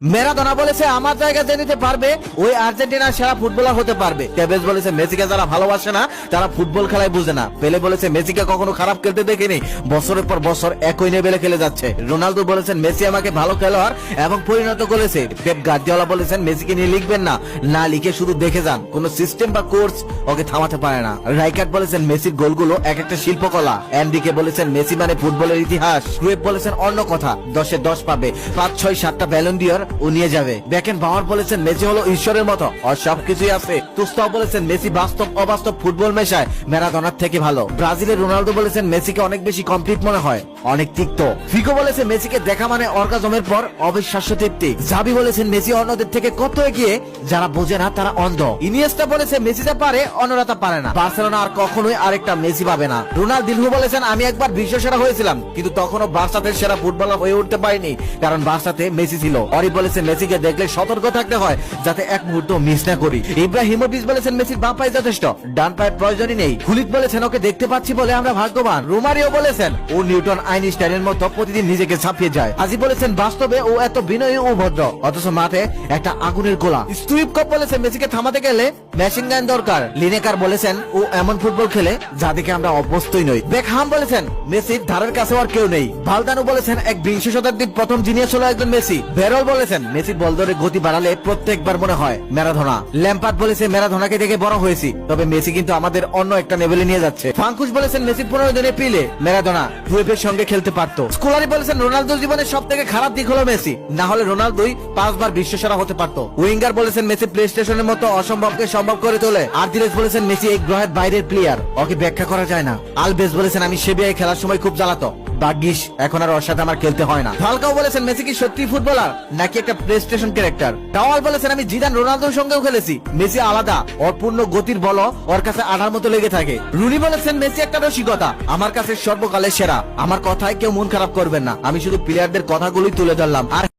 Maradona বলেছে আমার জায়গা যে নিতে পারবে ওই আর্জেন্টিনার সেরা ফুটবলার হতে পারবে। টেভেজ বলেছে মেসিকে যারা ভালোবাসে না তারা ফুটবল খেলায় বুঝে না। পেলে বলেছে মেসিকে কখনো খারাপ খেলতে দেখিনি, বছরের পর বছর একই লেভেলে খেলে যাচ্ছে। রোনালদো বলেছেন মেসি আমাকে ভালো খেলোয়াড় এবং পরিণত করেছে। পেপ গার্দিওলা বলেছেন মেসিকে নিয়ে লিখবেন না, না লিখে শুধু দেখে যান, কোন সিস্টেম বা কোর্স ওকে থামাতে পারে না। রাইকার্ড বলেছেন মেসির গোলগুলো এক একটা শিল্পকলা। এনরিকে বলেছেন মেসি মানে ফুটবলের ইতিহাস। ক্রুয়েফ বলেছেন অন্য কথা, 10-এ 10 পাবে, 5, 6, 7টা ব্যালন ডি'অর ও নিয়ে যাবে। বেকেন বাওয়ার বলেছেন মেসি হলো ঈশ্বরের মতো, আর সবকিছুই আছে। তুস্তাও বলেছেন মেসি বাস্তব অবাস্তব ফুটবল মেশায় ম্যারাডোনার থেকে ভালো। ব্রাজিলের রোনালদো বলেছেন মেসিকে অনেক বেশি কমপ্লিট মনে হয়, অনেক তিক্ত। ফিগো বলেছে মেসিকে দেখা মানে অর্গাজমের পর অবিশ্বাস্য তৃপ্তি। জাবি বলেছেন মেসি অন্যদের থেকে কত এগিয়ে, যারা বোঝে না তারা অন্ধ। ইনিয়েস্টা বলেছে মেসি যা পারে অন্যরা তা পারে না, বার্সেলোনা আর কখনোই আরেকটা মেসি পাবে না। রোনালদিনহো বলেছেন আমি একবার বিশ্ব সেরা হয়েছিলাম, কিন্তু তখনও বার্সাতে সেরা ফুটবলার হয়ে উঠতে পারিনি, কারণ বার্সাতে মেসি ছিল। অরি বলেছে মেসিকে দেখলে সতর্ক থাকতে হয় যাতে এক মুহূর্ত মিস না করি। ইব্রাহিমোভিচ বলেছেন মেসির বাম পায়ে যথেষ্ট, ডান পায়ের প্রয়োজনই নেই। খুলিত বলেছেন ওকে দেখতে পাচ্ছি বলে আমরা ভাগ্যবান। রোমারিও বলেছেন ও নিউটন আইনস্টাইনের মতো প্রতিদিন নিজেকে ছাপিয়ে যায়। আজি বলেছেন বাস্তবে ও এত বিনয়ী ও ভদ্র, অথচ মাঠে একটা আগুনের গোলা। স্টুইপকপ বলেছেন মেসিকে থামাতে গেলে মেশিন গান দরকার। লিনেকার বলেছেন ও এমন ফুটবল খেলে যা দেখে আমরা অভ্যস্তই নই। বেকহাম বলেছেন মেসির ধারের কাছে আর কেউ নেই। ভালদানো বলেছেন এক বিংশ শতাব্দীর প্রথম জিনিয়াস হলো একজন মেসি। বেরল বলেছেন মেসির বল ধরে গতি বাড়ালে প্রত্যেকবার মনে হয় ম্যারাডোনা। ল্যাম্পার্ড বলেছে ম্যারাডোনাকে দেখে বড় হয়েছি, তবে মেসি কিন্তু আমাদের অন্য একটা লেভেলে নিয়ে যাচ্ছে। ফাঙ্কুশ বলেছেন মেসির 15 দিনে পিলে ম্যারাডোনা ক্রুয়েফের সঙ্গে খেলতে পারতো। স্কোলারি বলেছেন রোনালদো জীবনের সব থেকে খারাপ দিক হলো মেসি, না হলে রোনালদোই 5 বার বিশ্বসেরা হতে পারতো। উইঙ্গার বলেছেন মেসি প্লে স্টেশনের মতো অসম্ভবকে সম্ভব করে তোলে। আর্দিলেস বলেছেন মেসি এই গ্রহের বাইরের প্লেয়ার, ওকে ব্যাখ্যা করা যায় না। আলবেস বলেছেন আমি সেবিয়ায় খেলার সময় খুব জ্বালাতো, ভাগ্যিস এখন আর ওর সাথে আমার খেলতে হয় না। ফালকাও বলেছেন মেসি কি সত্যি ফুটবলার নাকি একটা প্লে স্টেশন ক্যারেক্টার। টাওয়াল বলেছেন আমি জিদান রোনালদোর সঙ্গেও খেলেছি, মেসি আলাদা, ওর পূর্ণ গতির বল ওর কাছে আধার মতো লেগে থাকে। রুনি বলেছেন মেসি একটা রসিকতা, আমার কাছে সর্বকালের সেরা। আমার কথায় কেউ মন খারাপ করবেন না, আমি শুধু প্লেয়ারদের কথাগুলোই তুলে ধরলাম। আর